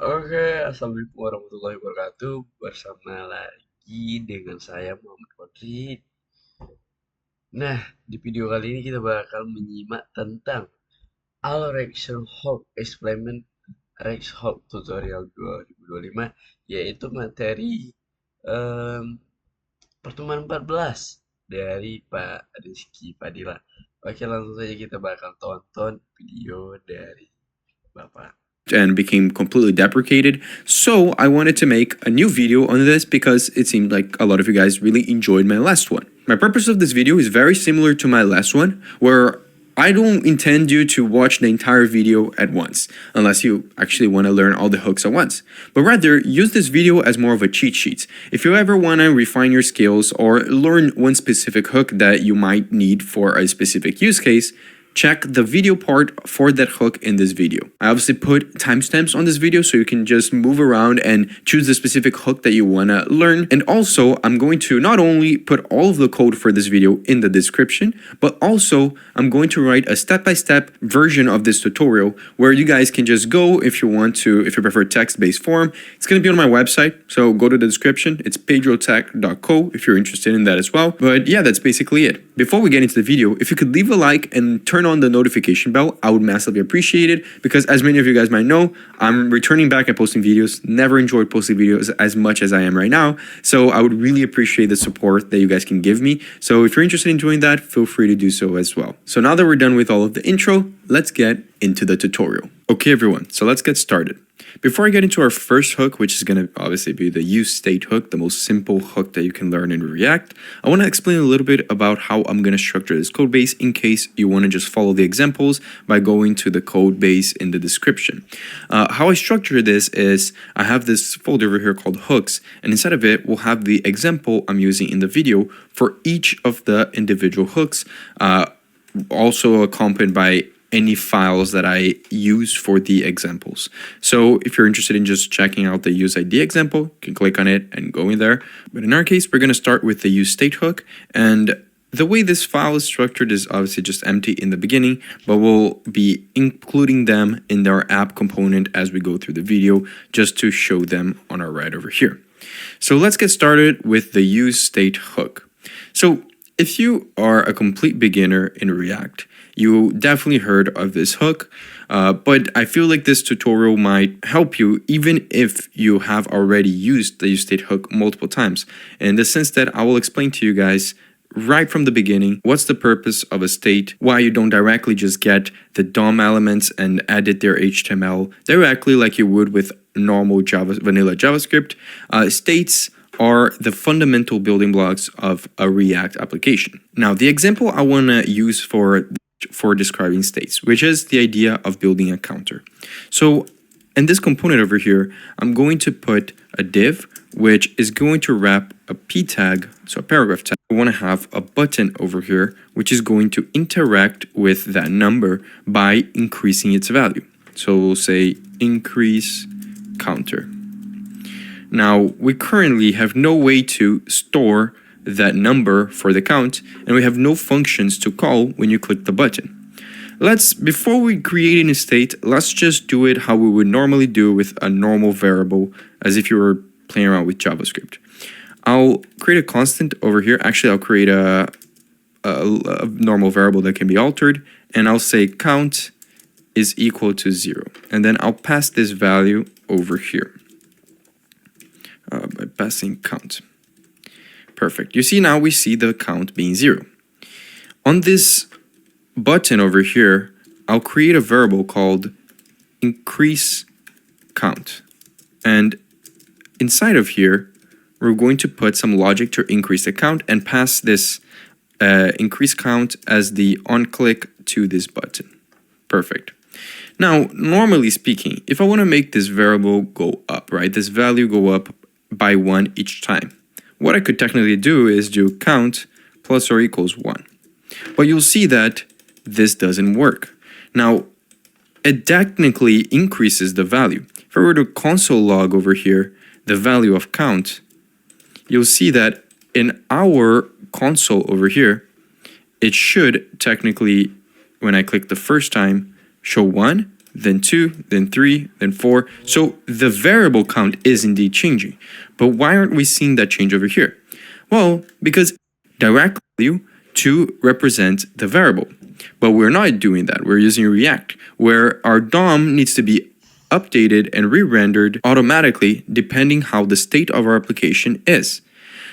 Oke, assalamualaikum warahmatullahi wabarakatuh. Bersama lagi dengan saya Muhammad Qodri. Nah, di video kali ini kita bakal menyimak tentang All Reaction Hawk Experiment Rex Hawk Tutorial 2025, yaitu materi em, pertemuan 14 dari Pak Rizky Padilla. Oke, langsung saja kita bakal tonton video dari Bapak. And became completely deprecated. So I wanted to make a new video on this because it seemed like a lot of you guys really enjoyed my last one. My purpose of this video is very similar to my last one, where I don't intend you to watch the entire video at once, unless you actually want to learn all the hooks at once. But rather, use this video as more of a cheat sheet. If you ever want to refine your skills or learn one specific hook that you might need for a specific use case, check the video part for that hook in this video. I obviously put timestamps on this video so you can just move around and choose the specific hook that you want to learn. And also, I'm going to not only put all of the code for this video in the description, but also I'm going to write a step-by-step version of this tutorial where you guys can just go if you want to, if you prefer text-based form. It's going to be on my website, so go to the description. It's pedrotech.co if you're interested in that as well. But yeah, that's basically it. Before we get into the video, if you could leave a like and turn on the notification bell, I would massively appreciate it, because as many of you guys might know, I'm returning back and posting videos. Never enjoyed posting videos as much as I am right now, so I would really appreciate the support that you guys can give me. So if you're interested in doing that, feel free to do so as well. So now that we're done with all of the intro, let's get into the tutorial. Okay everyone, so let's get started. Before I get into our first hook, which is going to obviously be the use state hook, the most simple hook that you can learn in React, I want to explain a little bit about how I'm going to structure this code base in case you want to just follow the examples by going to the code base in the description. How I structure this is I have this folder over here called hooks, and inside of it we'll have the example I'm using in the video for each of the individual hooks, also accompanied by any files that I use for the examples. So if you're interested in just checking out the use ID example, you can click on it and go in there. But in our case, we're going to start with the use state hook. And the way this file is structured is obviously just empty in the beginning, but we'll be including them in our app component as we go through the video, just to show them on our right over here. So let's get started with the use state hook. So if you are a complete beginner in React, you definitely heard of this hook, but I feel like this tutorial might help you even if you have already used the useState hook multiple times, in the sense that I will explain to you guys right from the beginning what's the purpose of a state, why you don't directly just get the DOM elements and edit their HTML directly like you would with normal vanilla JavaScript. States are the fundamental building blocks of a React application. Now, the example I want to use for describing states, which is the idea of building a counter. So in this component over here, I'm going to put a div, which is going to wrap a p tag, so a paragraph tag. I want to have a button over here, which is going to interact with that number by increasing its value. So we'll say increase counter. Now, we currently have no way to store that number for the count, and we have no functions to call when you click the button. Before we create any state, let's just do it how we would normally do with a normal variable, as if you were playing around with JavaScript. I'll create a constant over here. Actually, I'll create a normal variable that can be altered, and I'll say count is equal to 0. And then I'll pass this value over here by passing count. Perfect. You see, now we see the count being 0. On this button over here, I'll create a variable called increase count. And inside of here, we're going to put some logic to increase the count and pass this increase count as the on-click to this button. Perfect. Now, normally speaking, if I want to make this variable go up, right, this value go up by 1 each time, what I could technically do is do count plus or equals 1. But you'll see that this doesn't work. Now, it technically increases the value. If I were to console log over here the value of count, you'll see that in our console over here, it should technically, when I click the first time, show 1, then 2, then 3, then 4. So the variable count is indeed changing. But why aren't we seeing that change over here? Well, because direct value to represent the variable. But we're not doing that. We're using React, where our DOM needs to be updated and re-rendered automatically depending how the state of our application is.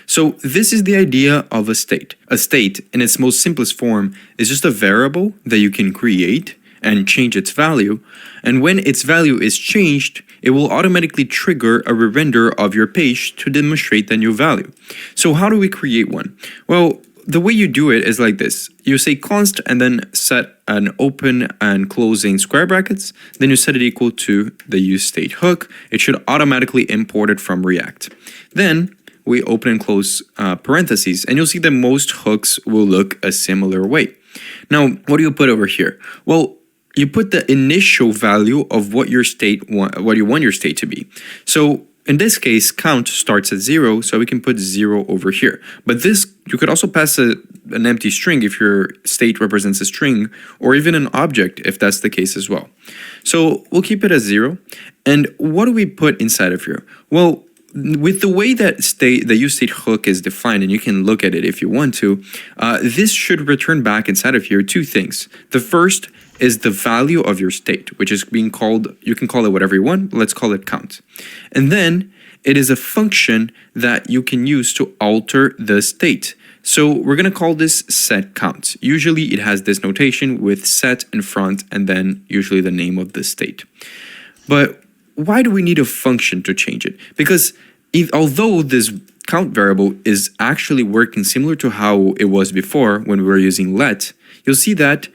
So this is the idea of a state. A state, in its most simplest form, is just a variable that you can create and change its value. And when its value is changed, it will automatically trigger a re-render of your page to demonstrate the new value. So how do we create one? Well, the way you do it is like this. You say const and then set an open and closing square brackets. Then you set it equal to the useState hook. It should automatically import it from React. Then we open and close parentheses, and you'll see that most hooks will look a similar way. Now, what do you put over here? Well, you put the initial value of what your state what you want your state to be. So in this case, count starts at 0, so we can put 0 over here. But this, you could also pass an empty string if your state represents a string, or even an object if that's the case as well. So we'll keep it as 0. And what do we put inside of here? Well, with the way that the useState hook is defined, and you can look at it if you want to, this should return back inside of here two things. The first is the value of your state, which is being called, you can call it whatever you want, let's call it count. And then it is a function that you can use to alter the state. So we're going to call this set count. Usually it has this notation with set in front and then usually the name of the state. But why do we need a function to change it? Because although this count variable is actually working similar to how it was before when we were using let, you'll see that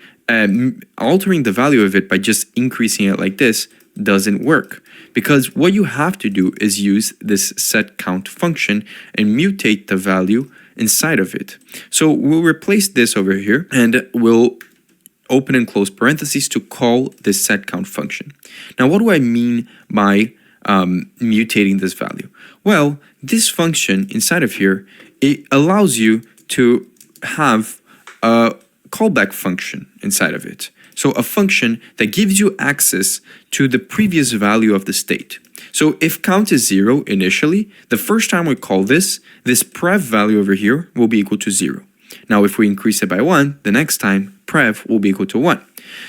altering the value of it by just increasing it like this doesn't work. Because what you have to do is use this set count function and mutate the value inside of it. So we'll replace this over here and we'll open and close parentheses to call this set count function. Now, what do I mean by mutating this value? Well, this function inside of here, it allows you to have a callback function inside of it. So a function that gives you access to the previous value of the state. So if count is 0 initially, the first time we call this prev value over here will be equal to 0. Now, if we increase it by 1, the next time prev will be equal to 1.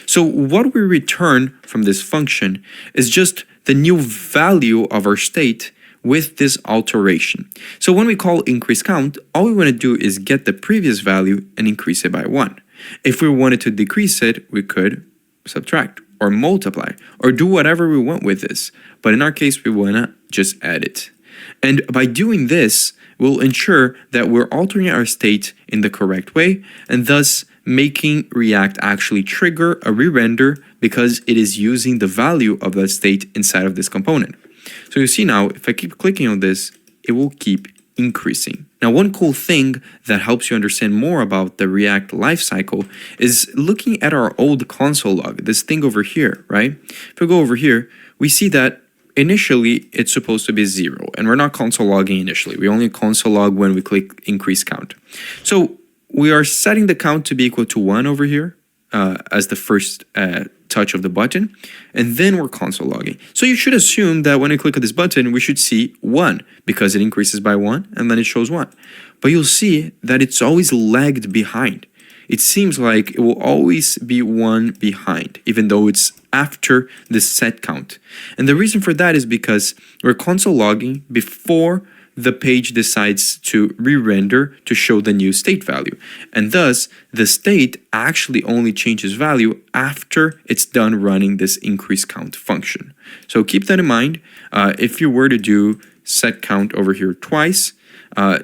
So what we return from this function is just the new value of our state with this alteration. So when we call increase count, all we want to do is get the previous value and increase it by 1. If we wanted to decrease it, we could subtract or multiply or do whatever we want with this. But in our case, we want to just add it. And by doing this, we'll ensure that we're altering our state in the correct way and thus making React actually trigger a re-render because it is using the value of that state inside of this component. So you see now, if I keep clicking on this, it will keep increasing. Now, one cool thing that helps you understand more about the React lifecycle is looking at our old console log, this thing over here, right? If we go over here, we see that initially it's supposed to be 0, and we're not console logging initially. We only console log when we click increase count. So we are setting the count to be equal to 1 over here as the first touch of the button, and then we're console logging. So you should assume that when I click on this button, we should see 1 because it increases by 1 and then it shows 1. But you'll see that it's always lagged behind. It seems like it will always be 1 behind, even though it's after the set count. And the reason for that is because we're console logging before the page decides to re-render to show the new state value. And thus, the state actually only changes value after it's done running this increase count function. So keep that in mind. If you were to do set count over here twice,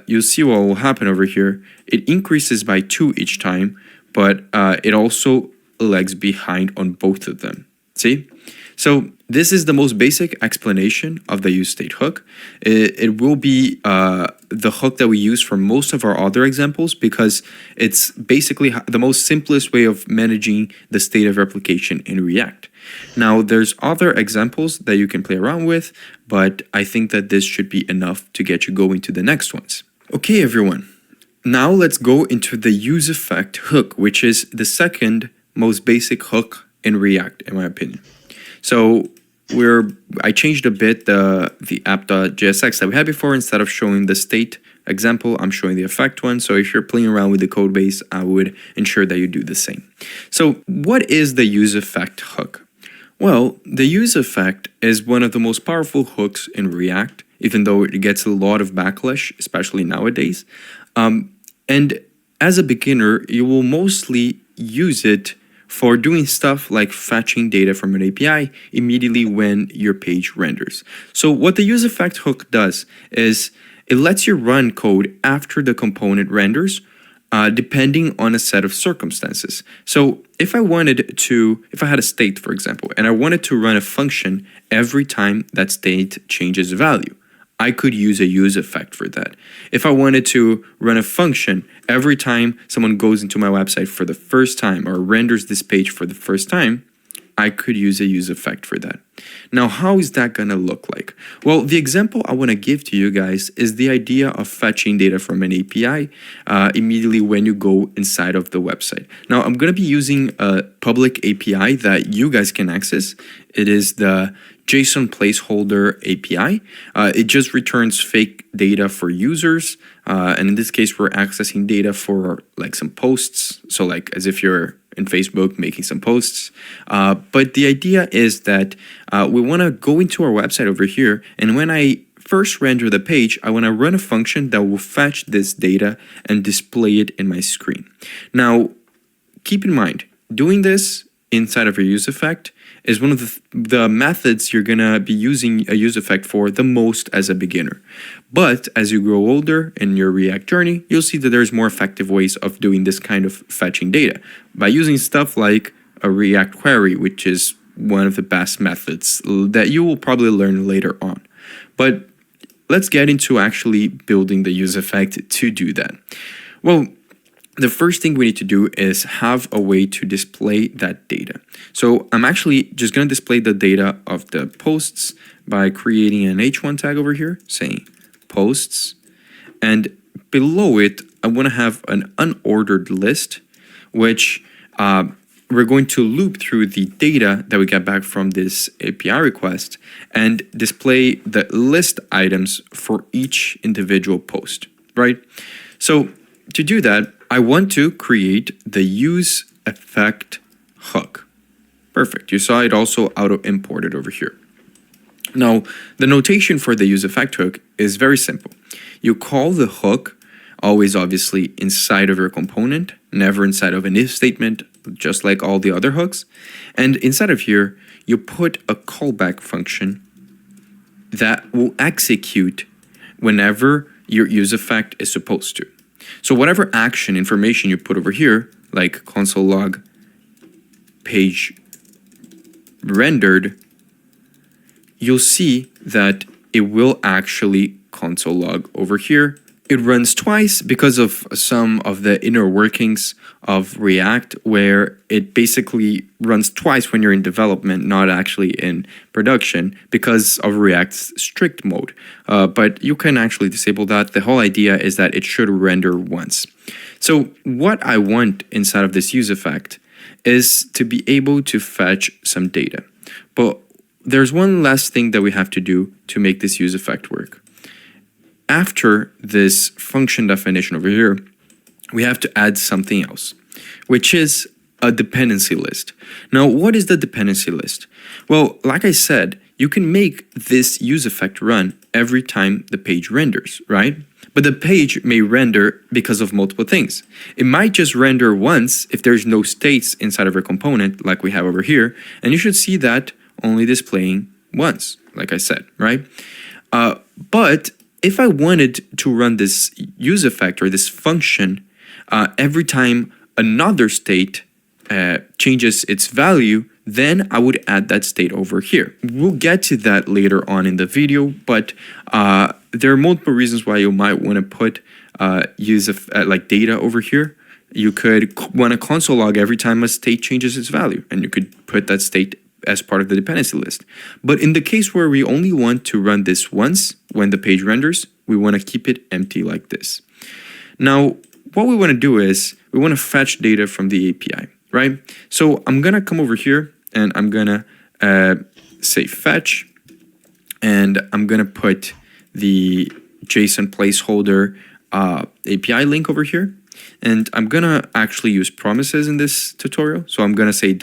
you'll see what will happen over here. It increases by 2 each time, but it also lags behind on both of them. See? So this is the most basic explanation of the useState hook. It will be the hook that we use for most of our other examples because it's basically the most simplest way of managing the state of replication in React. Now, there's other examples that you can play around with, but I think that this should be enough to get you going to the next ones. Okay, everyone. Now let's go into the useEffect hook, which is the second most basic hook in React, in my opinion. So I changed a bit the app.jsx that we had before. Instead of showing the state example, I'm showing the effect one. So if you're playing around with the code base, I would ensure that you do the same. So what is the use effect hook? Well, the use effect is one of the most powerful hooks in React, even though it gets a lot of backlash, especially nowadays. And as a beginner, you will mostly use it for doing stuff like fetching data from an API immediately when your page renders. So what the use effect hook does is it lets you run code after the component renders, depending on a set of circumstances. So if I had a state, for example, and I wanted to run a function every time that state changes value, I could use a use effect for that. If I wanted to run a function every time someone goes into my website for the first time or renders this page for the first time, I could use a use effect for that. Now, how is that going to look like? Well, the example I want to give to you guys is the idea of fetching data from an API immediately when you go inside of the website. Now, I'm going to be using a public API that you guys can access. It is the JSON placeholder API. It just returns fake data for users. And in this case, we're accessing data for like some posts. So like as if you're in Facebook making some posts. But the idea is that we want to go into our website over here. And when I first render the page, I want to run a function that will fetch this data and display it in my screen. Now, keep in mind, doing this inside of your use effect is one of the methods you're going to be using a use effect for the most as a beginner. But as you grow older in your React journey, you'll see that there's more effective ways of doing this kind of fetching data by using stuff like a React query, which is one of the best methods that you will probably learn later on. But let's get into actually building the use effect to do that. Well, the first thing we need to do is have a way to display that data. So I'm actually just going to display the data of the posts by creating an h1 tag over here saying posts. And below it, I want to have an unordered list, which we're going to loop through the data that we get back from this API request and display the list items for each individual post, right? So to do that, I want to create the use effect hook. Perfect. You saw it also auto-imported over here. Now, the notation for the use effect hook is very simple. You call the hook, always obviously inside of your component, never inside of an if statement, just like all the other hooks. And inside of here, you put a callback function that will execute whenever your use effect is supposed to. So whatever action information you put over here, like console log page rendered, you'll see that it will actually console log over here. It runs twice because of some of the inner workings of React, where it basically runs twice when you're in development, not actually in production, because of React's strict mode. But you can actually disable that. The whole idea is that it should render once. So what I want inside of this use effect is to be able to fetch some data. But there's one last thing that we have to do to make this use effect work. After this function definition over here, we have to add something else, which is a dependency list. Now, what is the dependency list? Well, like I said, you can make this use effect run every time the page renders, right? But the page may render because of multiple things. It might just render once if there's no states inside of your component, like we have over here, and you should see that only displaying once, like I said, right? But if I wanted to run this use effect or this function every time another state changes its value, then I would add that state over here. We'll get to that later on in the video, but there are multiple reasons why you might want to put like data over here. You could want to console log every time a state changes its value, and you could put that state as part of the dependency list. But in the case where we only want to run this once when the page renders, we want to keep it empty like this. Now, what we want to do is we want to fetch data from the API, right? So I'm going to come over here and I'm going to say fetch, and I'm gonna put the JSON placeholder API link over here. And I'm gonna actually use promises in this tutorial. So I'm gonna say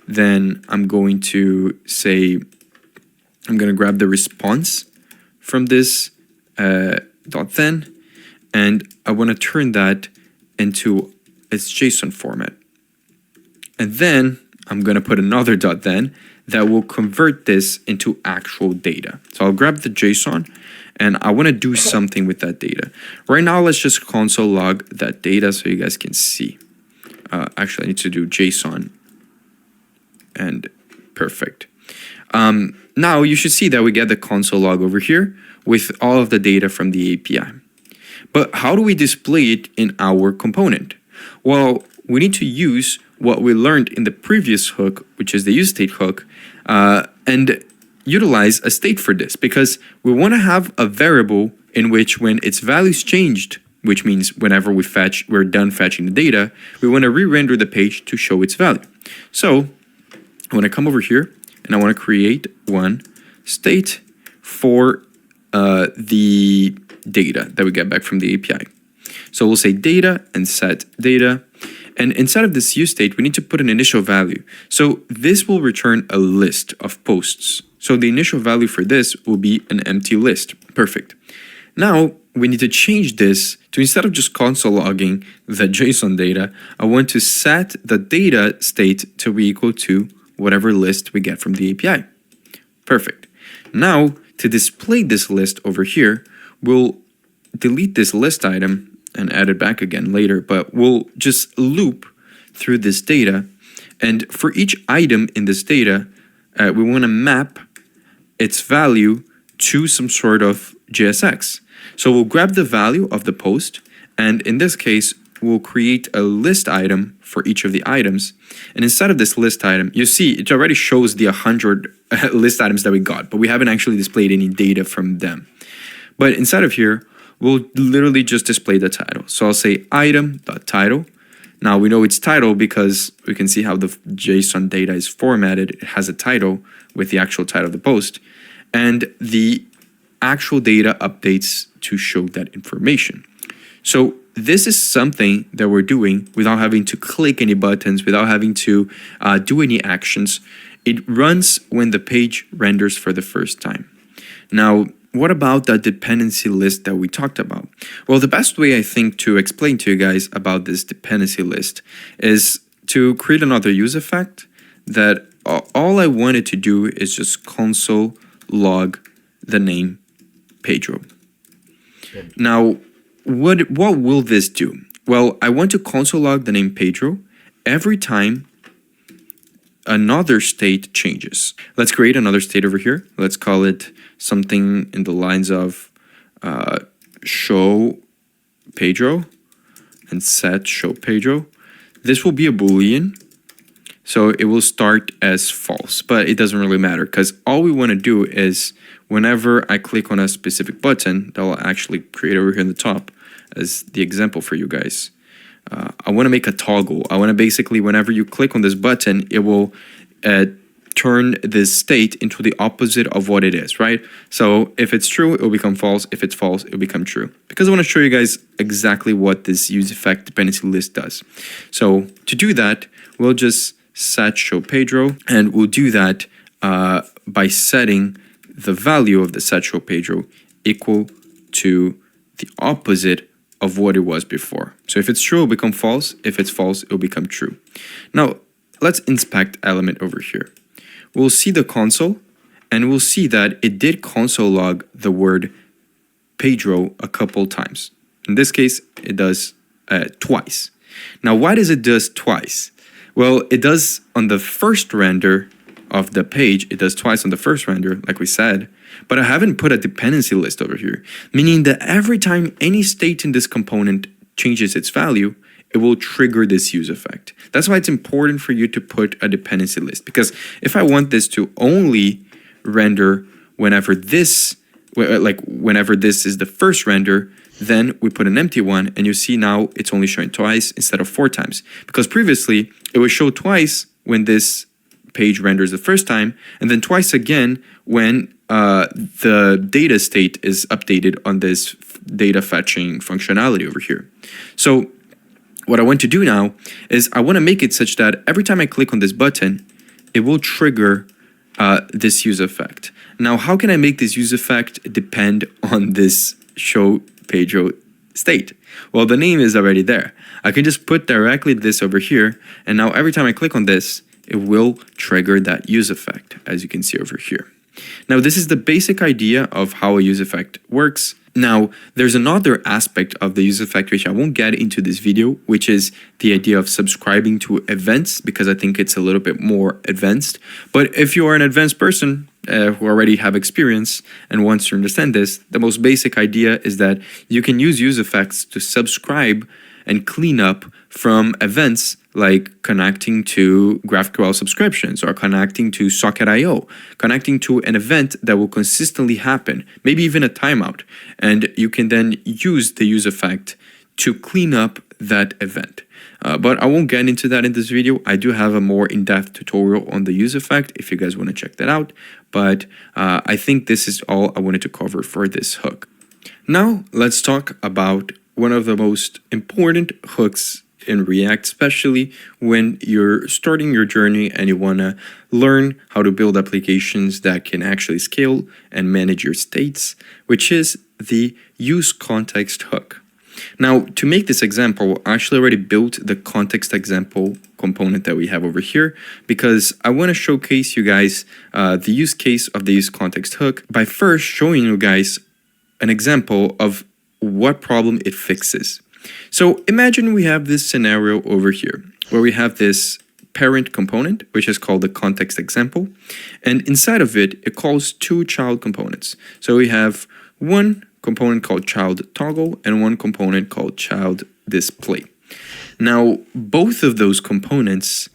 then I'm going to say, I'm gonna grab the response from this .then, and I wanna turn that into its JSON format. And then I'm gonna put another .then that will convert this into actual data. So I'll grab the JSON and I wanna do something with that data. Right now, let's just console log that data so you guys can see. Actually, I need to do JSON and perfect. Now you should see that we get the console log over here with all of the data from the API. But how do we display it in our component? Well, we need to use what we learned in the previous hook, which is the useState hook, and utilize a state for this, because we want to have a variable in which when its value is changed, which means whenever we're done fetching the data, we want to re-render the page to show its value. So I want to come over here and I want to create one state for the data that we get back from the API. So we'll say data and set data. And inside of this useState, we need to put an initial value. So this will return a list of posts. So the initial value for this will be an empty list. Perfect. Now we need to change this to, instead of just console logging the JSON data, I want to set the data state to be equal to whatever list we get from the API. Perfect. Now to display this list over here, we'll delete this list item and add it back again later, but we'll just loop through this data. And for each item in this data, we want to map its value to some sort of JSX. So we'll grab the value of the post, and in this case, we'll create a list item for each of the items. And inside of this list item, you see it already shows the 100 list items that we got, but we haven't actually displayed any data from them. But inside of here, we'll literally just display the title. So I'll say item.title. Now we know it's title because we can see how the JSON data is formatted. It has a title with the actual title of the post. And the actual data updates to show that information. So this is something that we're doing without having to click any buttons, without having to do any actions. It runs when the page renders for the first time. Now, what about that dependency list that we talked about? Well, the best way I think to explain to you guys about this dependency list is to create another use effect that all I wanted to do is just console log the name Pedro. Now, what will this do? Well, I want to console log the name Pedro every time another state changes. Let's create another state over here. Let's call it something in the lines of show Pedro and set show Pedro. This will be a Boolean, so it will start as false, but it doesn't really matter because all we want to do is whenever I click on a specific button that will actually create over here in the top as the example for you guys. I want to make a toggle. I want to basically, whenever you click on this button, it will turn this state into the opposite of what it is, right? So if it's true, it will become false. If it's false, it will become true. Because I want to show you guys exactly what this use effect dependency list does. So to do that, we'll just set show Pedro, and we'll do that by setting the value of the set show Pedro equal to the opposite of what it was before. So if it's true, it'll become false. If it's false, it'll become true. Now, let's inspect element over here. We'll see the console, and we'll see that it did console log the word Pedro a couple times. In this case, it does twice. Now, why does it do twice? Well, it does on the first render of the page, it does twice on the first render, like we said, but I haven't put a dependency list over here, meaning that every time any state in this component changes its value, it will trigger this use effect. That's why it's important for you to put a dependency list, because if I want this to only render whenever this is the first render, then we put an empty one, and you see now it's only showing twice instead of 4 times, because previously it would show twice when this page renders the first time, and then twice again when the data state is updated on this data fetching functionality over here. So what I want to do now is I want to make it such that every time I click on this button, it will trigger this use effect. Now, how can I make this use effect depend on this show page state? Well, the name is already there. I can just put directly this over here, and now every time I click on this, it will trigger that use effect, as you can see over here. Now, this is the basic idea of how a use effect works. Now, there's another aspect of the use effect which I won't get into this video, which is the idea of subscribing to events, because I think it's a little bit more advanced. But if you are an advanced person who already have experience and wants to understand this, the most basic idea is that you can use use effects to subscribe and clean up from events like connecting to GraphQL subscriptions or connecting to Socket.io, connecting to an event that will consistently happen, maybe even a timeout. And you can then use the use effect to clean up that event. But I won't get into that in this video. I do have a more in-depth tutorial on the use effect if you guys want to check that out. But I think this is all I wanted to cover for this hook. Now, let's talk about one of the most important hooks in React, especially when you're starting your journey and you want to learn how to build applications that can actually scale and manage your states, which is the use context hook. Now, to make this example, I actually already built the context example component that we have over here because I want to showcase you guys the use case of the use context hook by first showing you guys an example of what problem it fixes. So imagine we have this scenario over here where we have this parent component, which is called the context example. And inside of it, it calls two child components. So we have one component called child toggle and one component called child display. Now, both of those components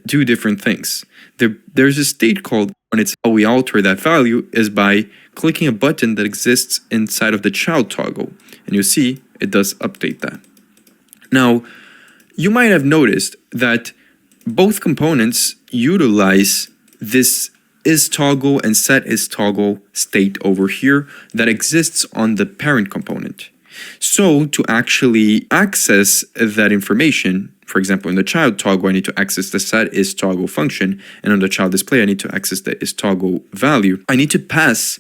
do different things. There's a state called when it's how we alter that value is by clicking a button that exists inside of the child toggle. And you see it does update that. Now, you might have noticed that both components utilize this is toggle and set is toggle state over here that exists on the parent component. So to actually access that information, for example, in the child toggle, I need to access the set is toggle function, and on the child display, I need to access the is toggle value. I need to pass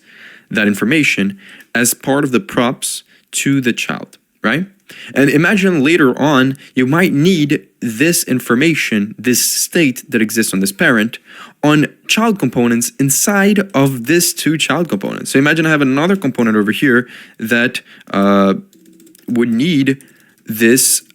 that information as part of the props to the child, right? And imagine later on, you might need this information, this state that exists on this parent, on child components inside of this two child components. So imagine I have another component over here that would need this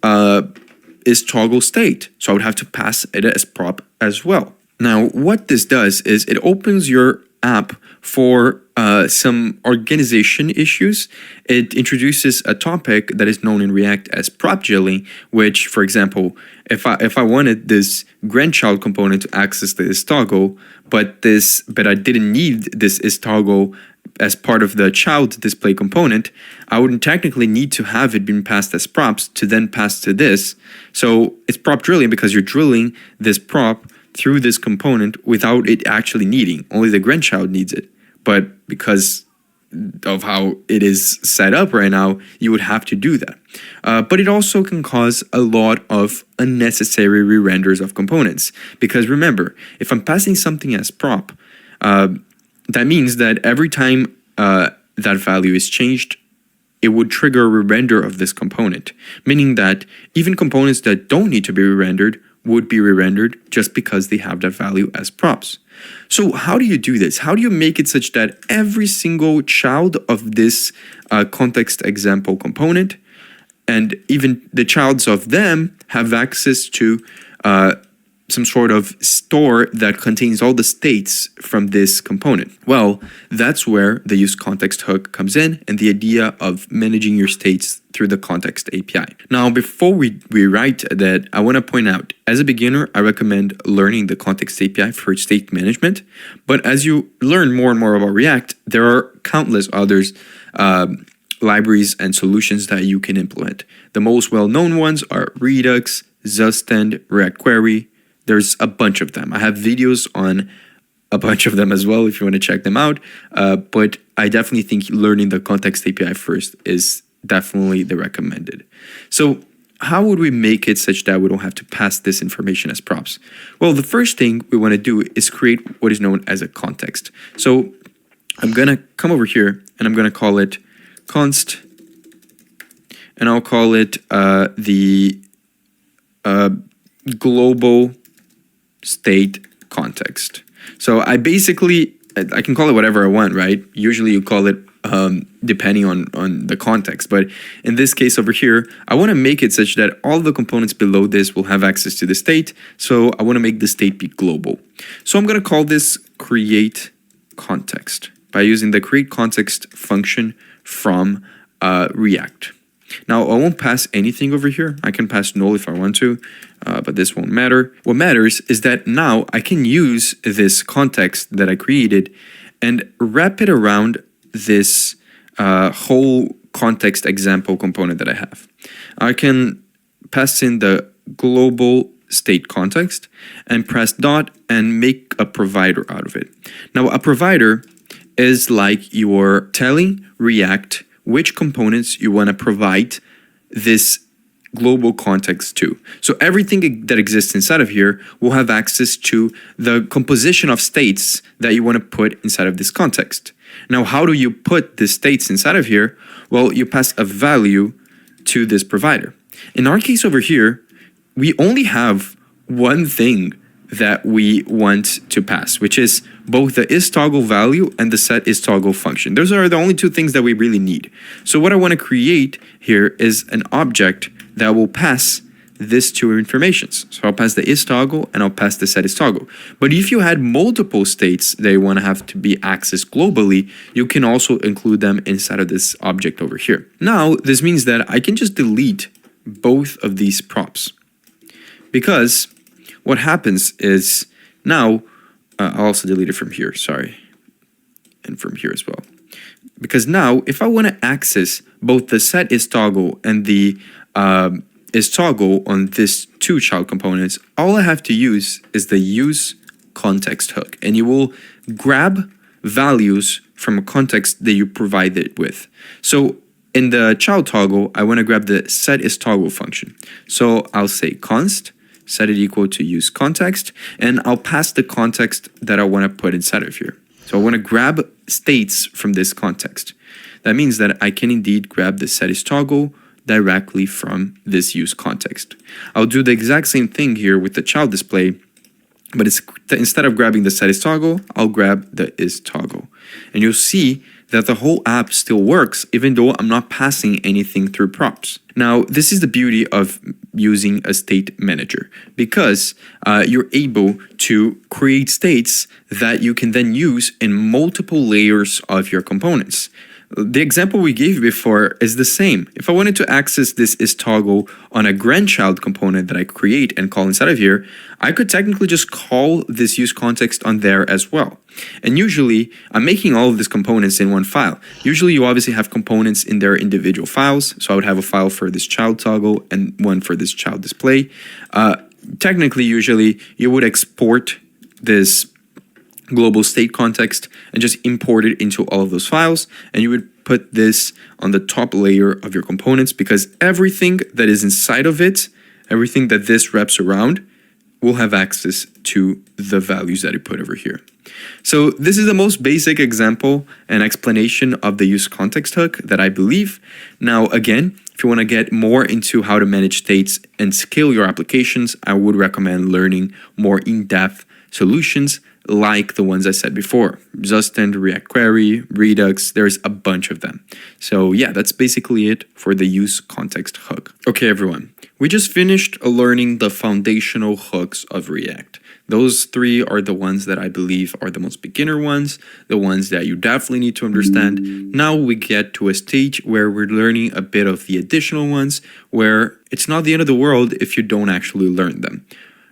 is toggle state. So I would have to pass it as prop as well. Now, what this does is it opens your app for some organization issues. It introduces a topic that is known in React as prop jelly, which, for example, if I wanted this grandchild component to access the is toggle, but I didn't need this is toggle as part of the child display component, I wouldn't technically need to have it been passed as props to then pass to this. So it's prop drilling because you're drilling this prop through this component without it actually needing. Only the grandchild needs it. But because of how it is set up right now, you would have to do that. But it also can cause a lot of unnecessary re-renders of components. Because remember, if I'm passing something as prop, that means that every time that value is changed, it would trigger a re-render of this component. Meaning that even components that don't need to be re-rendered would be re-rendered just because they have that value as props. So how do you do this? How do you make it such that every single child of this context example component and even the childs of them have access to some sort of store that contains all the states from this component? Well, that's where the use context hook comes in and the idea of managing your states through the context API. Now, before we write that, I want to point out, as a beginner, I recommend learning the context API for state management. But as you learn more and more about React, there are countless others libraries and solutions that you can implement. The most well-known ones are Redux, Zustand, React Query, There's a bunch of them. I have videos on a bunch of them as well if you want to check them out. But I definitely think learning the context API first is definitely the recommended. So how would we make it such that we don't have to pass this information as props? Well, the first thing we want to do is create what is known as a context. So I'm going to come over here and I'm going to call it const, and I'll call it the global state context. So I can call it whatever I want, right? Usually you call it depending on the context. But in this case over here, I want to make it such that all the components below this will have access to the state. So I want to make the state be global. So I'm going to call this create context by using the create context function from React. Now, I won't pass anything over here. I can pass null if I want to, but this won't matter. What matters is that now I can use this context that I created and wrap it around this whole context example component that I have. I can pass in the global state context and press dot and make a provider out of it. Now, a provider is like you're telling React which components you want to provide this global context to. So everything that exists inside of here will have access to the composition of states that you want to put inside of this context. Now, how do you put the states inside of here? Well, you pass a value to this provider. In our case over here, we only have one thing that we want to pass, which is both the isToggle value and the setIsToggle function. Those are the only two things that we really need. So what I want to create here is an object that will pass these two informations. So I'll pass the isToggle and I'll pass the setIsToggle. But if you had multiple states that you want to have to be accessed globally, you can also include them inside of this object over here. Now, this means that I can just delete both of these props, because what happens is now, I'll also delete it from here, sorry, and from here as well. Because now, if I want to access both the setIsToggle and the isToggle on these two child components, all I have to use is the use context hook, and you will grab values from a context that you provide it with. So in the child toggle, I want to grab the setIsToggle function. So I'll say const set it equal to use context, and I'll pass the context that I want to put inside of here. So I want to grab states from this context. That means that I can indeed grab the setIsToggle directly from this use context. I'll do the exact same thing here with the child display, but instead of grabbing the setIsToggle, I'll grab the isToggle. And you'll see that the whole app still works even though I'm not passing anything through props. Now, this is the beauty of using a state manager, because you're able to create states that you can then use in multiple layers of your components. The example we gave before is the same. If I wanted to access this isToggle on a grandchild component that I create and call inside of here, I could technically just call this use context on there as well. And usually, I'm making all of these components in one file. Usually, you obviously have components in their individual files. So I would have a file for this child toggle and one for this child display. Technically, usually, you would export this global state context and just import it into all of those files, and you would put this on the top layer of your components, because everything that is inside of it, everything that this wraps around, will have access to the values that you put over here. So this is the most basic example and explanation of the use context hook that I believe. Now, again, if you want to get more into how to manage states and scale your applications, I would recommend learning more in-depth solutions like the ones I said before. Zustand, React Query, Redux, there's a bunch of them. So yeah, that's basically it for the use context hook. Okay, everyone, we just finished learning the foundational hooks of React. Those three are the ones that I believe are the most beginner ones, the ones that you definitely need to understand. Now we get to a stage where we're learning a bit of the additional ones, where it's not the end of the world if you don't actually learn them.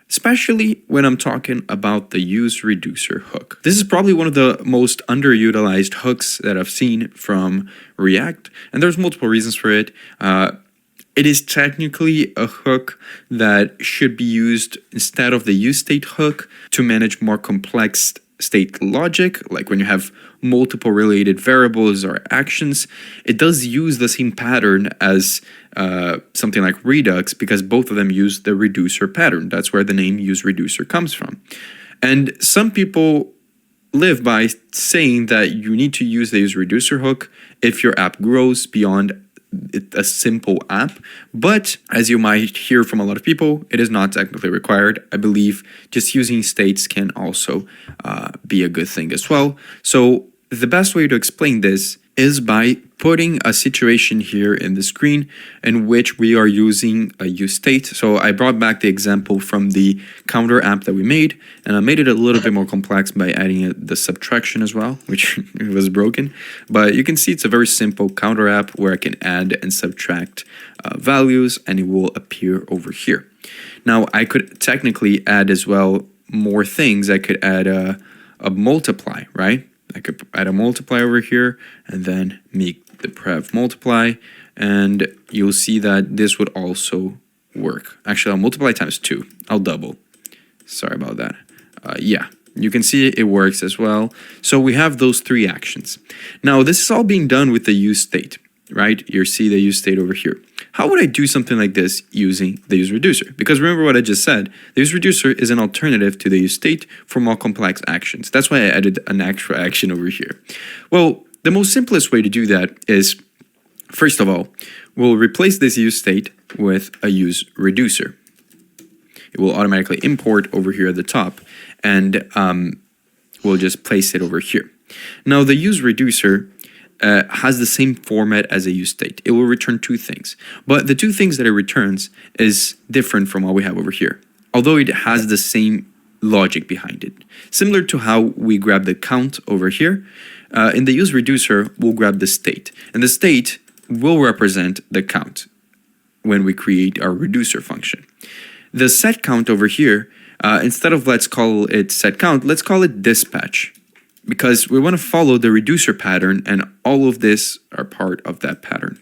Especially when I'm talking about the use reducer hook. This is probably one of the most underutilized hooks that I've seen from React, and there's multiple reasons for it. It is technically a hook that should be used instead of the useState hook to manage more complex state logic, like when you have multiple related variables or actions. It does use the same pattern as something like Redux because both of them use the reducer pattern. That's where the name useReducer comes from. And some people live by saying that you need to use the useReducer hook if your app grows beyond a simple app. But as you might hear from a lot of people, it is not technically required. I believe just using states can also be a good thing as well. So the best way to explain this is by putting a situation here in the screen in which we are using a useState. So I brought back the example from the counter app that we made, and I made it a little bit more complex by adding the subtraction as well, which was broken. But you can see it's a very simple counter app where I can add and subtract values, and it will appear over here. Now, I could technically add as well more things. I could add a multiply, right? I could add a multiply over here and then make the prev multiply, and you'll see that this would also work. Actually, I'll multiply times 2. I'll double. Sorry about that. Yeah, you can see it works as well. So we have those 3 actions. Now, this is all being done with the useState, right? You see the useState over here. How would I do something like this using the useReducer? Because remember what I just said, the useReducer is an alternative to the useState for more complex actions. That's why I added an extra action over here. Well, the most simplest way to do that is, first of all, we'll replace this useState with a useReducer. It will automatically import over here at the top, and we'll just place it over here. Now, the useReducer has the same format as a useState. It will return 2 things. But the 2 things that it returns is different from what we have over here, although it has the same logic behind it. Similar to how we grab the count over here, in the useReducer, we'll grab the state. And the state will represent the count when we create our reducer function. The setCount over here, instead of let's call it setCount, let's call it dispatch, because we want to follow the reducer pattern, and all of this are part of that pattern.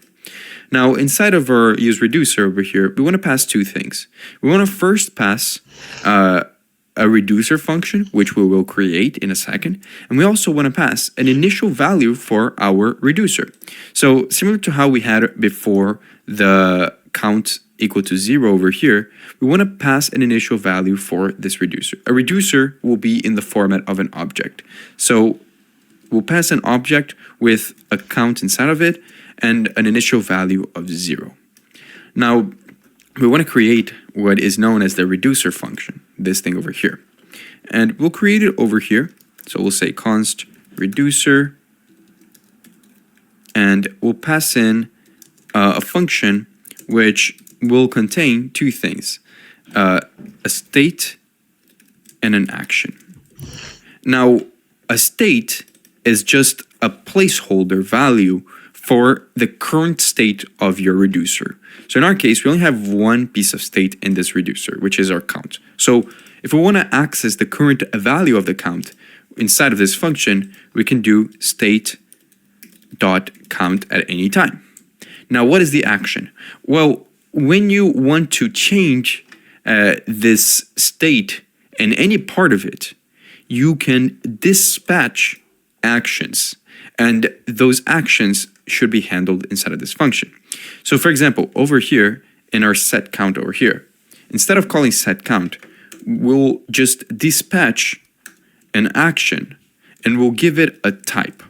Now, inside of our useReducer over here, we want to pass 2 things. We want to first pass a reducer function, which we will create in a second, and we also want to pass an initial value for our reducer. So similar to how we had before the count equal to 0 over here, we want to pass an initial value for this reducer. A reducer will be in the format of an object. So we'll pass an object with a count inside of it and an initial value of 0. Now, we want to create what is known as the reducer function, this thing over here. And we'll create it over here. So we'll say const reducer, and we'll pass in a function which will contain 2 things, a state and an action. Now, a state is just a placeholder value for the current state of your reducer. So in our case, we only have 1 piece of state in this reducer, which is our count. So if we want to access the current value of the count inside of this function, we can do state.count at any time. Now, what is the action? Well, when you want to change this state in any part of it, you can dispatch actions, and those actions should be handled inside of this function. So for example, over here in our setCount over here, instead of calling setCount, we'll just dispatch an action and we'll give it a type.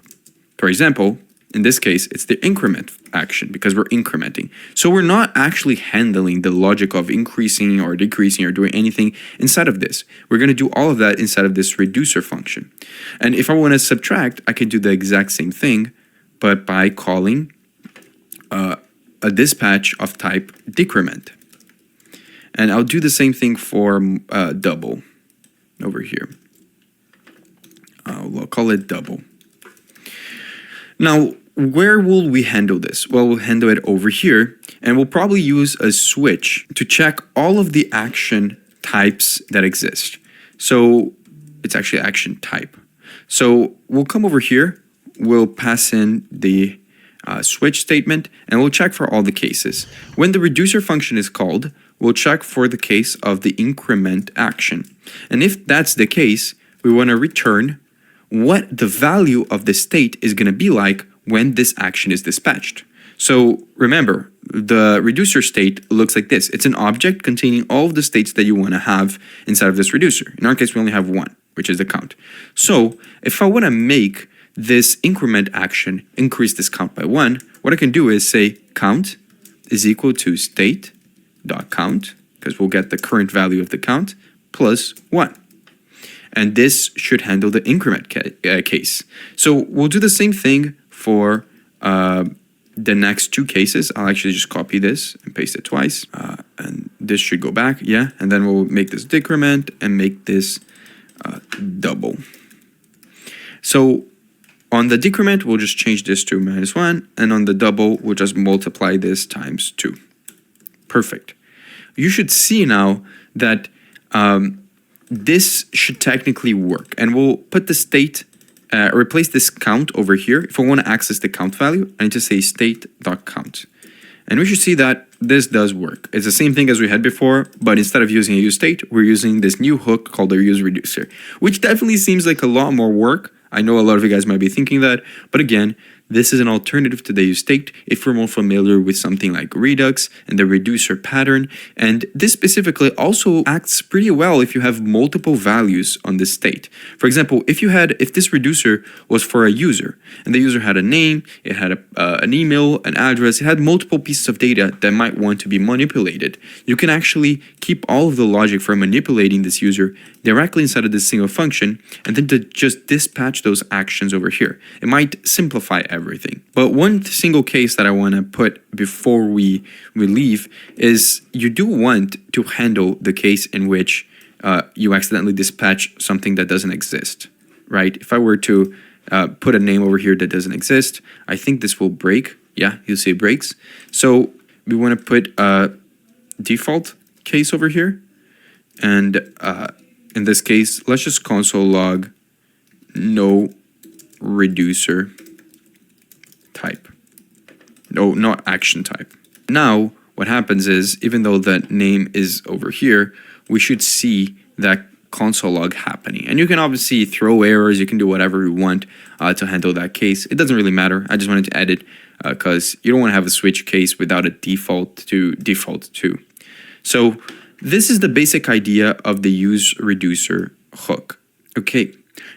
For example, in this case, it's the increment action because we're incrementing. So we're not actually handling the logic of increasing or decreasing or doing anything inside of this. We're going to do all of that inside of this reducer function. And if I want to subtract, I can do the exact same thing, but by calling a dispatch of type decrement. And I'll do the same thing for double over here. I'll call it double. Now, where will we handle this? Well, we'll handle it over here, and we'll probably use a switch to check all of the action types that exist. So it's actually action type. So we'll come over here, we'll pass in the switch statement, and we'll check for all the cases. When the reducer function is called, we'll check for the case of the increment action. And if that's the case, we want to return what the value of the state is going to be like when this action is dispatched. So remember, the reducer state looks like this. It's an object containing all of the states that you want to have inside of this reducer. In our case, we only have one, which is the count. So if I want to make this increment action increase this count by 1, what I can do is say count is equal to state.count, because we'll get the current value of the count, plus 1. And this should handle the increment case. So we'll do the same thing for the next two cases. I'll actually just copy this and paste it twice. And this should go back, yeah. And then we'll make this decrement and make this double. So on the decrement, we'll just change this to -1. And on the double, we'll just multiply this times 2. Perfect. You should see now that this should technically work. And we'll put the state, replace this count over here. If I want to access the count value, I need to say state.count. And we should see that this does work. It's the same thing as we had before, but instead of using a useState, we're using this new hook called a useReducer, which definitely seems like a lot more work. I know a lot of you guys might be thinking that, but again, this is an alternative to the useState if we're more familiar with something like Redux and the reducer pattern. And this specifically also acts pretty well if you have multiple values on this state. For example, if this reducer was for a user and the user had a name, it had an email, an address, it had multiple pieces of data that might want to be manipulated, you can actually keep all of the logic for manipulating this user directly inside of this single function and then to just dispatch those actions over here. It might simplify everything. But one single case that I want to put before we leave is you do want to handle the case in which you accidentally dispatch something that doesn't exist, right? If I were to put a name over here that doesn't exist, I think this will break. Yeah, you'll see it breaks. So we want to put a default case over here. And in this case, let's just console log no reducer type. No, not action type. Now, what happens is, even though that name is over here, we should see that console log happening. And you can obviously throw errors, you can do whatever you want to handle that case. It doesn't really matter. I just wanted to add it because you don't want to have a switch case without a default to default to. So this is the basic idea of the useReducer hook. Okay,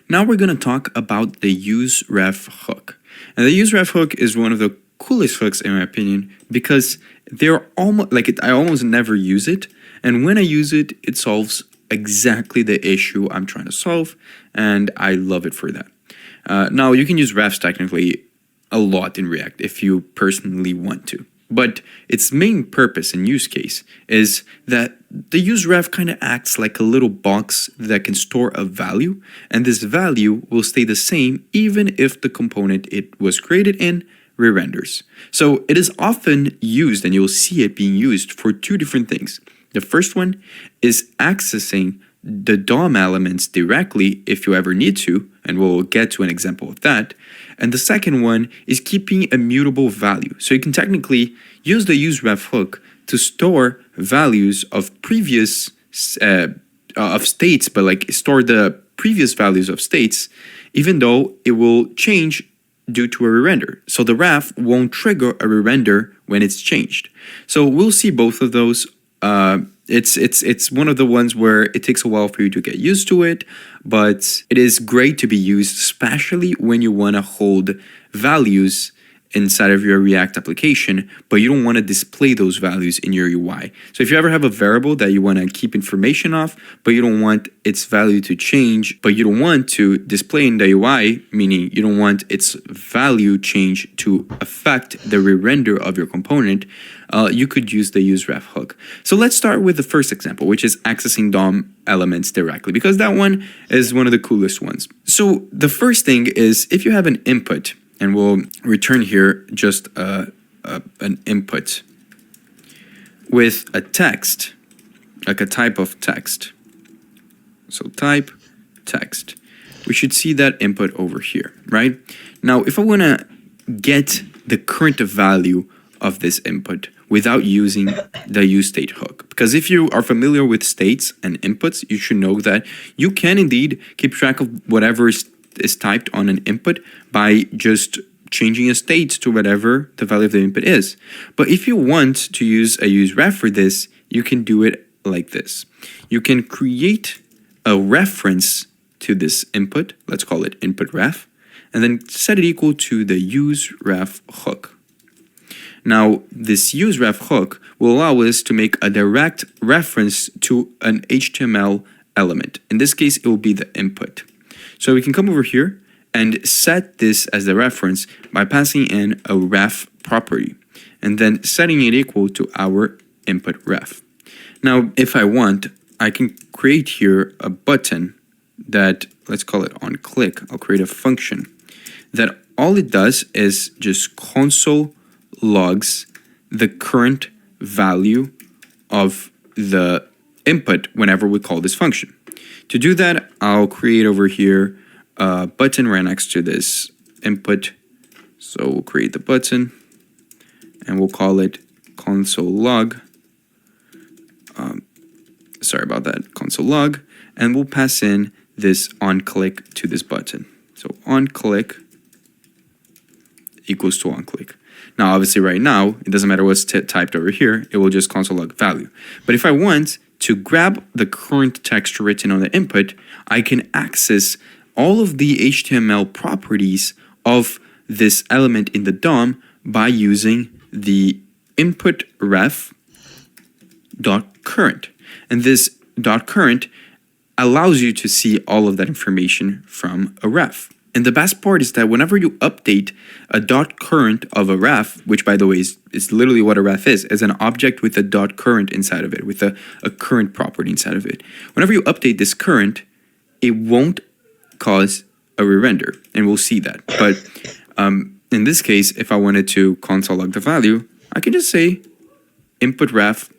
now we're going to talk about the useRef hook. And the useRef hook is one of the coolest hooks in my opinion because they're almost like I almost never use it. And when I use it, it solves exactly the issue I'm trying to solve. And I love it for that. Now you can use refs technically a lot in React if you personally want to. But its main purpose and use case is that the useRef kind of acts like a little box that can store a value, and this value will stay the same even if the component it was created in re-renders. So it is often used, and you'll see it being used for two different things. The first one is accessing the DOM elements directly if you ever need to, and we'll get to an example of that. And the second one is keeping a mutable value. So you can technically use the useRef hook to store values of previous of states, but like store the previous values of states, even though it will change due to a re-render. So the ref won't trigger a re-render when it's changed. So we'll see both of those. It's one of the ones where it takes a while for you to get used to it, but it is great to be used, especially when you want to hold values inside of your React application, but you don't want to display those values in your UI. So if you ever have a variable that you want to keep information of, but you don't want its value to change, but you don't want to display in the UI, meaning you don't want its value change to affect the re-render of your component, you could use the useRef hook. So let's start with the first example, which is accessing DOM elements directly, because that one is one of the coolest ones. So the first thing is if you have an input, and we'll return here just an input with a text, like a type of text. So type text. We should see that input over here, right? Now, if I want to get the current value of this input without using the useState hook. Because if you are familiar with states and inputs, you should know that you can indeed keep track of whatever is typed on an input by just changing a state to whatever the value of the input is. But if you want to use a useRef for this, you can do it like this. You can create a reference to this input, let's call it input ref, and then set it equal to the useRef hook. Now, this useRef hook will allow us to make a direct reference to an HTML element. In this case, it will be the input. So we can come over here and set this as the reference by passing in a ref property and then setting it equal to our input ref. Now, if I want, I can create here a button that, let's call it on click. I'll create a function that all it does is just console logs the current value of the input whenever we call this function. To do that, I'll create over here a button right next to this input. So we'll create the button and we'll call it console log. Sorry about that, console log. And we'll pass in this on click to this button. So on click equals to on click. Now, obviously right now, it doesn't matter what's typed over here, it will just console log value. But if I want to grab the current text written on the input, I can access all of the HTML properties of this element in the DOM by using the input ref dot current. And this dot current allows you to see all of that information from a ref. And the best part is that whenever you update a dot current of a ref, which by the way is literally what a ref is an object with a dot current inside of it, with a current property inside of it. Whenever you update this current, it won't cause a re-render, and we'll see that. But in this case, if I wanted to console log the value, I can just say input ref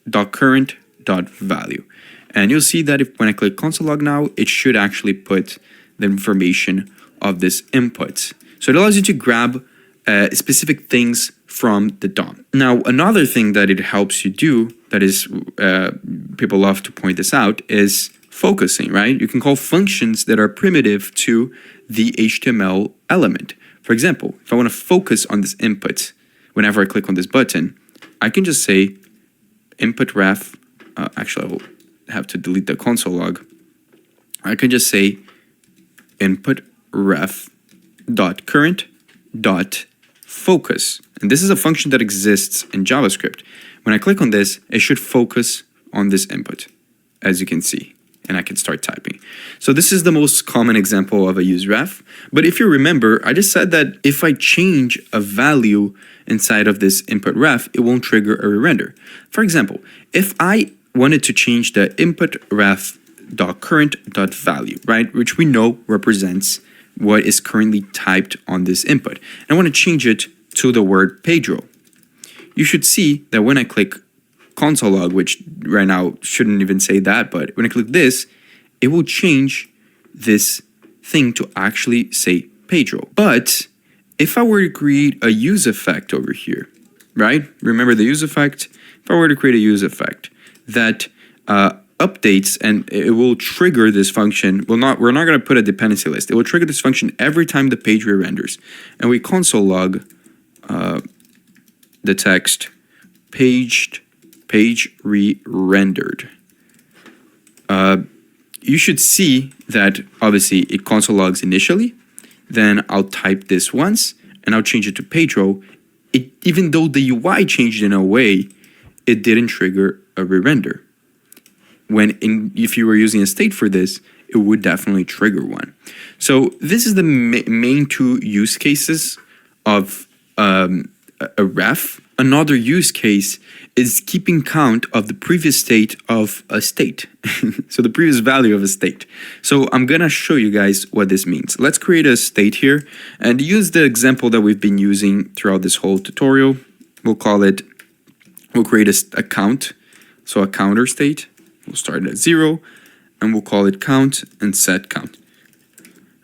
dot current dot value. And you'll see that when I click console log now, it should actually put the information of this input. So it allows you to grab specific things from the DOM. Now, another thing that it helps you do, that is, people love to point this out, is focusing, right? You can call functions that are primitive to the HTML element. For example, if I want to focus on this input, whenever I click on this button, I can just say input ref, actually I will have to delete the console log. I can just say input ref dot current dot focus. And this is a function that exists in JavaScript. When I click on this, it should focus on this input, as you can see, and I can start typing. So this is the most common example of a useRef. But if you remember, I just said that if I change a value inside of this input ref, it won't trigger a re-render. For example, if I wanted to change the input ref dot current dot value, right, which we know represents what is currently typed on this input, and I want to change it to the word Pedro, you should see that when I click console log, which right now shouldn't even say that, but when I click this, it will change this thing to actually say Pedro. But if I were to create a use effect over here, right, remember the use effect? If I were to create a use effect that updates, and it will trigger this function. We're not going to put a dependency list. It will trigger this function every time the page re-renders. And we console log the text page re-rendered. You should see that obviously it console logs initially. Then I'll type this once and I'll change it to Pedro. Even though the UI changed in a way, it didn't trigger a re-render. If you were using a state for this, it would definitely trigger one. So this is the main two use cases of a ref. Another use case is keeping count of the previous state of a state. So the previous value of a state. So I'm gonna show you guys what this means. Let's create a state here and use the example that we've been using throughout this whole tutorial. We'll create a count. So a counter state. We'll start at 0 and we'll call it count and set count.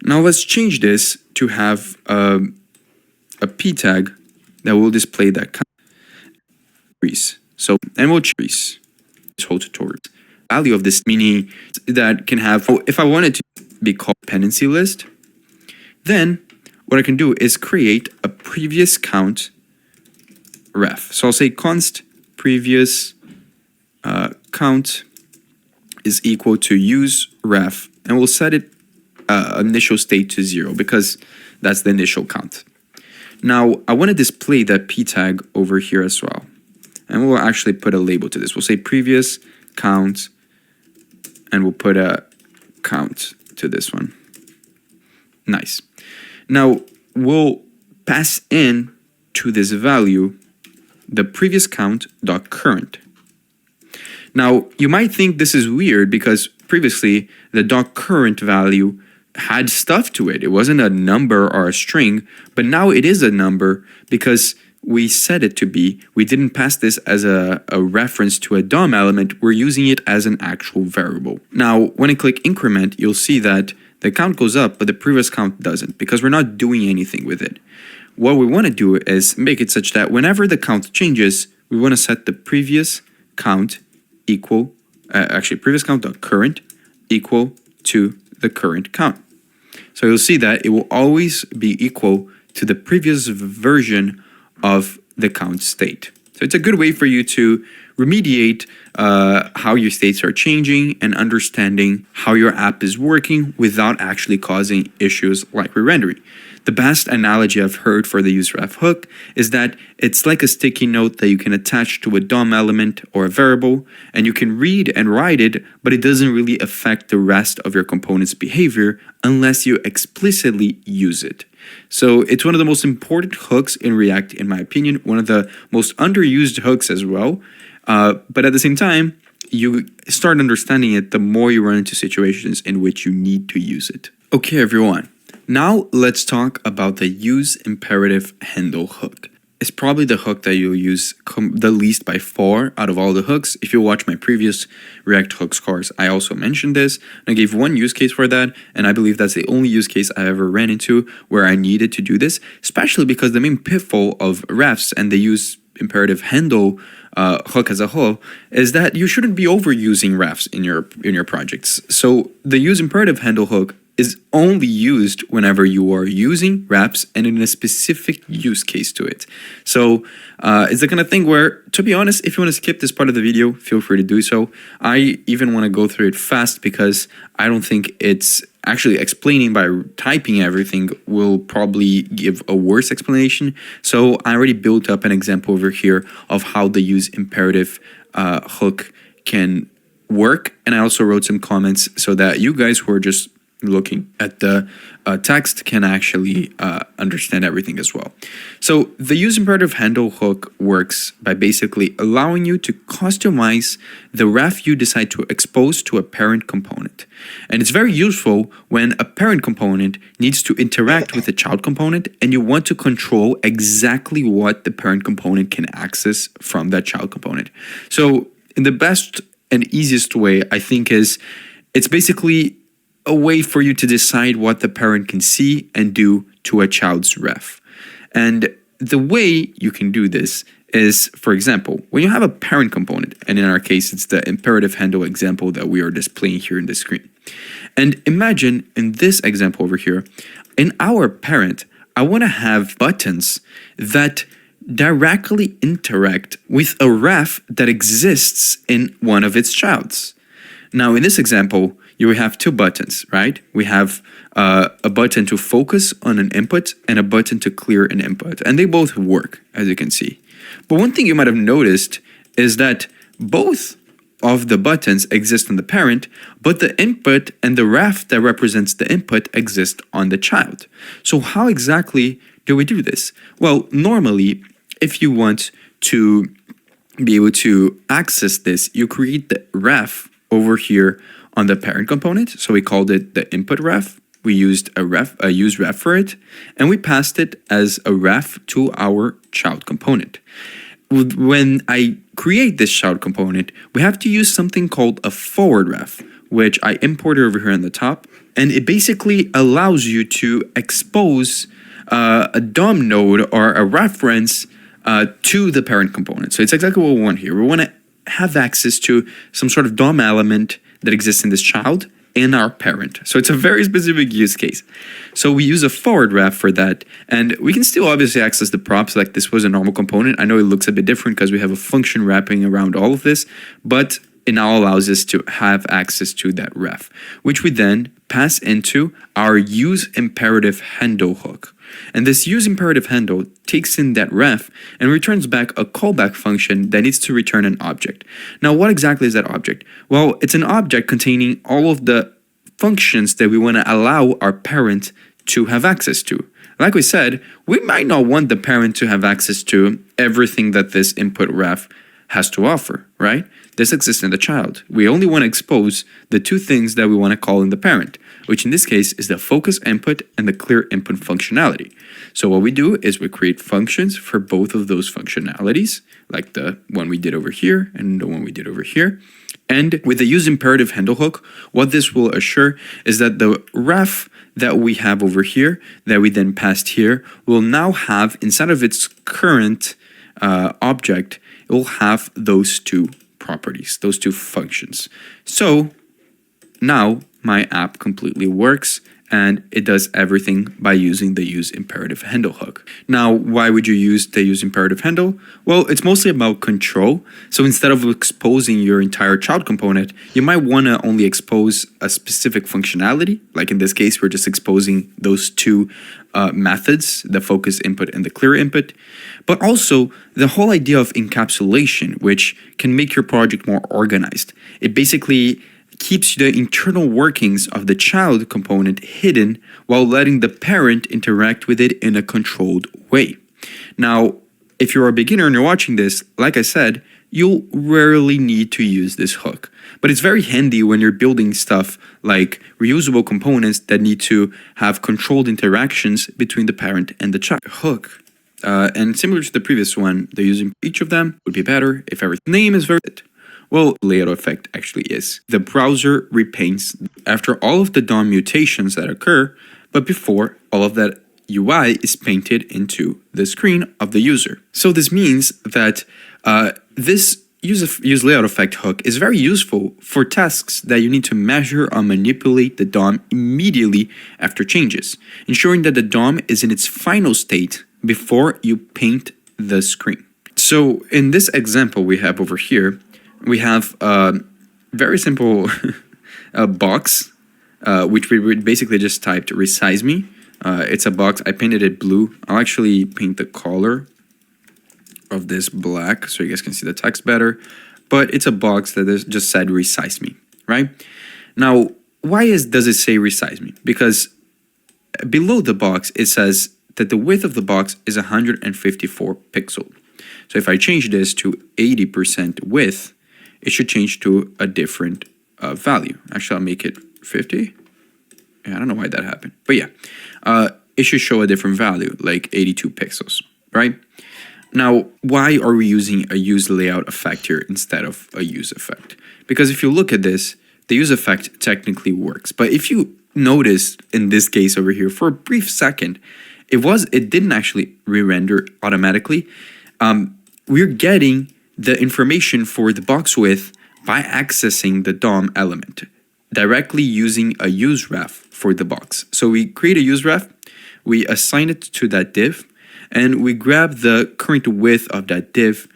Now let's change this to have a p tag that will display that increase. So, and we'll choose this whole tutorial. Value of this meaning that can have, if I wanted to be called dependency list, then what I can do is create a previous count ref. So I'll say const previous count is equal to use ref, and we'll set it initial state to 0 because that's the initial count. Now I want to display that p tag over here as well, and we'll actually put a label to this. We'll say previous count, and we'll put a count to this one. Nice. Now we'll pass in to this value the previous count dot current. Now you might think this is weird because previously the dot current value had stuff to it. It wasn't a number or a string, but now it is a number because we set it to be. We didn't pass this as a reference to a DOM element. We're using it as an actual variable. Now when I click increment, you'll see that the count goes up, but the previous count doesn't because we're not doing anything with it. What we want to do is make it such that whenever the count changes, we want to set the previous count equal, previous count dot current equal to the current count. So you'll see that it will always be equal to the previous version of the count state. So it's a good way for you to remediate how your states are changing and understanding how your app is working without actually causing issues like re-rendering. The best analogy I've heard for the useRef hook is that it's like a sticky note that you can attach to a DOM element or a variable, and you can read and write it, but it doesn't really affect the rest of your component's behavior unless you explicitly use it. So it's one of the most important hooks in React, in my opinion, one of the most underused hooks as well. But at the same time, you start understanding it the more you run into situations in which you need to use it. Okay, everyone. Now let's talk about the use imperative handle hook. It's probably the hook that you'll use the least by far out of all the hooks. If you watch my previous React hooks course, I also mentioned this. I gave one use case for that, and I believe that's the only use case I ever ran into where I needed to do this, especially because the main pitfall of refs and the use imperative handle hook as a whole is that you shouldn't be overusing refs in your projects. So the use imperative handle hook is only used whenever you are using refs and in a specific use case to it. So it's the kind of thing where, to be honest, if you want to skip this part of the video, feel free to do so. I even want to go through it fast because I don't think it's actually explaining by typing everything will probably give a worse explanation. So I already built up an example over here of how the use imperative hook can work. And I also wrote some comments so that you guys who are just looking at the text can actually understand everything as well. So the use imperative handle hook works by basically allowing you to customize the ref you decide to expose to a parent component. And it's very useful when a parent component needs to interact with a child component and you want to control exactly what the parent component can access from that child component. So in the best and easiest way, I think, is it's basically a way for you to decide what the parent can see and do to a child's ref. And the way you can do this is, for example, when you have a parent component, and in our case, it's the imperative handle example that we are displaying here in the screen. And imagine in this example over here, in our parent, I want to have buttons that directly interact with a ref that exists in one of its childs. Now, in this example, you have two buttons, right? We have a button to focus on an input and a button to clear an input. And they both work, as you can see. But one thing you might have noticed is that both of the buttons exist on the parent, but the input and the ref that represents the input exist on the child. So how exactly do we do this? Well, normally, if you want to be able to access this, you create the ref over here on the parent component. So we called it the input ref. We used a use ref for it, and we passed it as a ref to our child component. When I create this child component, we have to use something called a forward ref, which I imported over here on the top. And it basically allows you to expose a DOM node or a reference to the parent component. So it's exactly what we want here. We want to have access to some sort of DOM element that exists in this child and our parent. So it's a very specific use case. So we use a forward ref for that, and we can still obviously access the props like this was a normal component. I know it looks a bit different because we have a function wrapping around all of this, but it now allows us to have access to that ref, which we then pass into our use imperative handle hook. And this use imperative handle takes in that ref and returns back a callback function that needs to return an object. Now, what exactly is that object? Well, it's an object containing all of the functions that we want to allow our parent to have access to. Like we said, we might not want the parent to have access to everything that this input ref has to offer, right? This exists in the child. We only want to expose the two things that we want to call in the parent, which in this case is the focus input and the clear input functionality. So what we do is we create functions for both of those functionalities, like the one we did over here and the one we did over here. And with the use imperative handle hook, what this will assure is that the ref that we have over here, that we then passed here, will now have, inside of its current object, it will have those two properties, those two functions. So now my app completely works and it does everything by using the use imperative handle hook. Now, why would you use the use imperative handle? Well, it's mostly about control. So instead of exposing your entire child component, you might want to only expose a specific functionality. Like in this case, we're just exposing those two methods, the focus input and the clear input. But also the whole idea of encapsulation, which can make your project more organized. It basically keeps the internal workings of the child component hidden while letting the parent interact with it in a controlled way. Now, if you're a beginner and you're watching this, like I said, you'll rarely need to use this hook. But it's very handy when you're building stuff like reusable components that need to have controlled interactions between the parent and the child. Hook. And similar to the previous one, the using each of them would be better if everything name is very good. Well, layout effect actually is. The browser repaints after all of the DOM mutations that occur, but before all of that UI is painted into the screen of the user. So this means that this use layout effect hook is very useful for tasks that you need to measure or manipulate the DOM immediately after changes, ensuring that the DOM is in its final state before you paint the screen. So in this example we have over here, we have a very simple box, which we basically just typed resize me. It's a box. I painted it blue. I'll actually paint the color of this black so you guys can see the text better. But it's a box that is just said resize me, right? Now, why does it say resize me? Because below the box, it says that the width of the box is 154 pixels. So if I change this to 80% width, it should change to a different value. Actually, I'll make it 50. Yeah, I don't know why that happened. But yeah, it should show a different value, like 82 pixels, right? Now, why are we using a use layout effect here instead of a use effect? Because if you look at this, the use effect technically works. But if you notice in this case over here, for a brief second, it didn't actually re-render automatically. We're getting the information for the box width by accessing the DOM element, directly using a use ref for the box. So we create a use ref, we assign it to that div, and we grab the current width of that div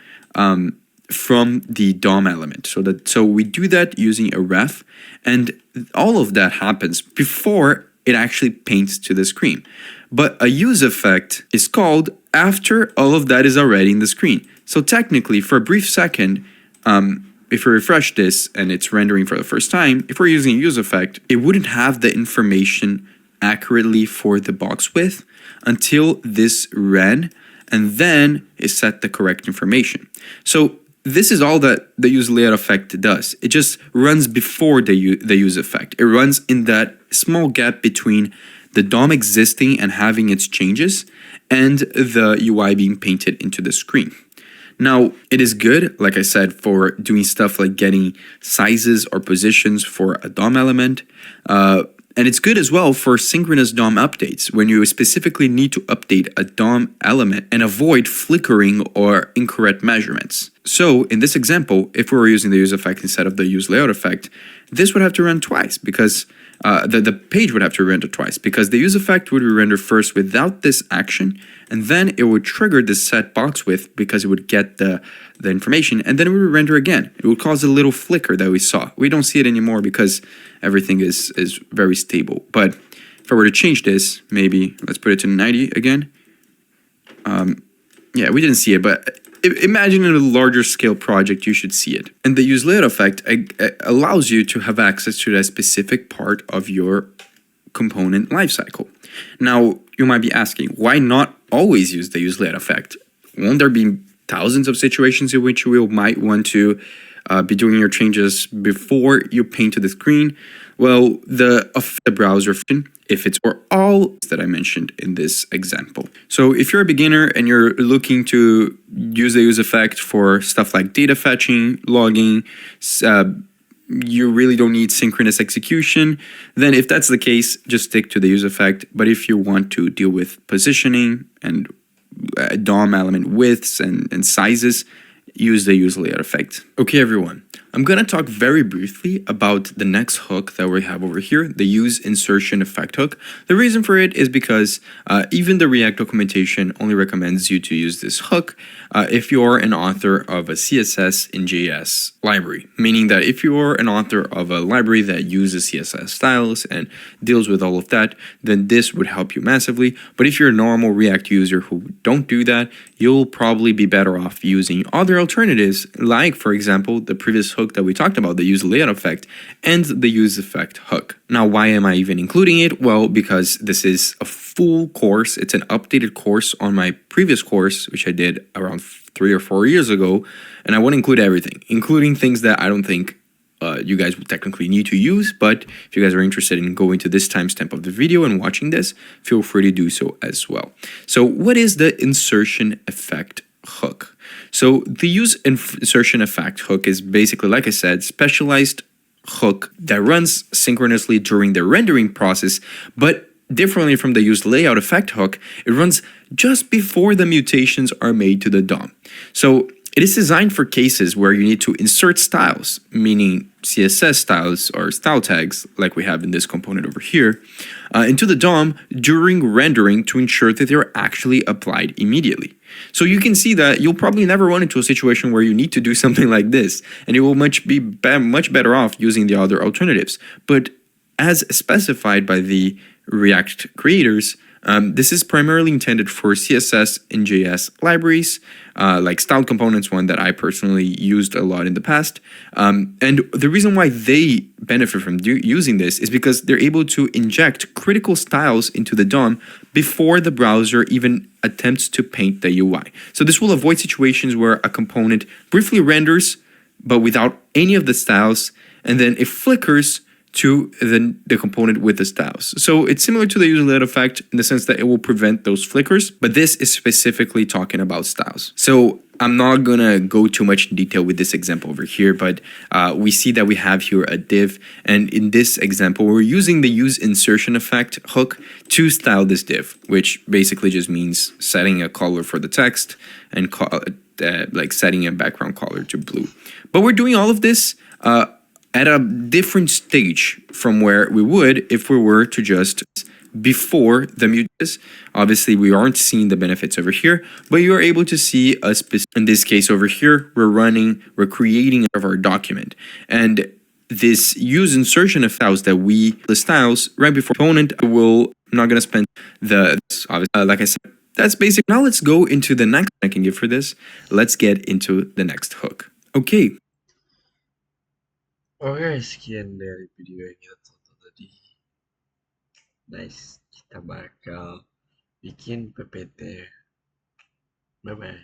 from the DOM element. So we do that using a ref, and all of that happens before it actually paints to the screen. But a use effect is called after all of that is already in the screen. So technically, for a brief second, if we refresh this and it's rendering for the first time, if we're using a use effect, it wouldn't have the information accurately for the box width until this ran, and then it set the correct information. So this is all that the use layout effect does. It just runs before the use effect. It runs in that small gap between the DOM existing and having its changes and the UI being painted into the screen. Now, it is good, like I said, for doing stuff like getting sizes or positions for a DOM element. And it's good as well for synchronous DOM updates when you specifically need to update a DOM element and avoid flickering or incorrect measurements. So in this example, if we were using the use effect instead of the use layout effect, this would have to run twice because the page would have to render twice because the use effect would be rendered first without this action, and then it would trigger the set box width because it would get the information, and then it would render again. It would cause a little flicker that we saw. We don't see it anymore because everything is very stable. But if I were to change this, maybe let's put it to 90 again. Yeah, we didn't see it, but imagine in a larger scale project, you should see it. And the use layout effect allows you to have access to that specific part of your component lifecycle. Now, you might be asking, why not always use the use layout effect? Won't there be thousands of situations in which you might want to be doing your changes before you paint to the screen? Well, the browser, if it's for all that I mentioned in this example. So if you're a beginner and you're looking to use the use effect for stuff like data fetching, logging, you really don't need synchronous execution, then if that's the case, just stick to the use effect. But if you want to deal with positioning and DOM element widths and sizes, use the use layout effect. Okay, everyone, I'm gonna talk very briefly about the next hook that we have over here, the use insertion effect hook. The reason for it is because even the React documentation only recommends you to use this hook if you're an author of a CSS in JS library, meaning that if you're an author of a library that uses CSS styles and deals with all of that, then this would help you massively. But if you're a normal React user who don't do that, you'll probably be better off using other alternatives, like, for example, the previous hook that we talked about, the use layout effect, and the use effect hook. Now, why am I even including it? Well, because this is a full course. It's an updated course on my previous course, which I did around 3 or 4 years ago, and I want to include everything, including things that I don't think you guys would technically need to use, but if you guys are interested in going to this timestamp of the video and watching this, feel free to do so as well. So what is the insertion effect hook? So the use insertion effect hook is basically, like I said, specialized hook that runs synchronously during the rendering process, but differently from the use layout effect hook, it runs just before the mutations are made to the DOM. So it is designed for cases where you need to insert styles, meaning CSS styles or style tags, like we have in this component over here, into the DOM during rendering to ensure that they're actually applied immediately. So you can see that you'll probably never run into a situation where you need to do something like this, and you will much better off using the other alternatives. But as specified by the React creators, this is primarily intended for CSS and JS libraries, like styled components, one that I personally used a lot in the past. And the reason why they benefit from using this is because they're able to inject critical styles into the DOM before the browser even attempts to paint the UI. So this will avoid situations where a component briefly renders, but without any of the styles, and then it flickers to the component with the styles. So it's similar to the use layout effect in the sense that it will prevent those flickers, but this is specifically talking about styles. So I'm not gonna go too much in detail with this example over here, but we see that we have here a div, and in this example, we're using the use insertion effect hook to style this div, which basically just means setting a color for the text and like setting a background color to blue. But we're doing all of this at a different stage from where we would if we were to just before the mutations. Obviously, we aren't seeing the benefits over here, but you are able to see a specific, in this case over here, we're creating of our document. And this use insertion of styles that the styles right before component I'm not going to spend like I said, that's basic. Now let's go into the next I can give for this. Let's get into the next hook. Okay. Oke, sekian dari video yang kita tonton tadi. Nice, kita bakal bikin PPT. Bye bye.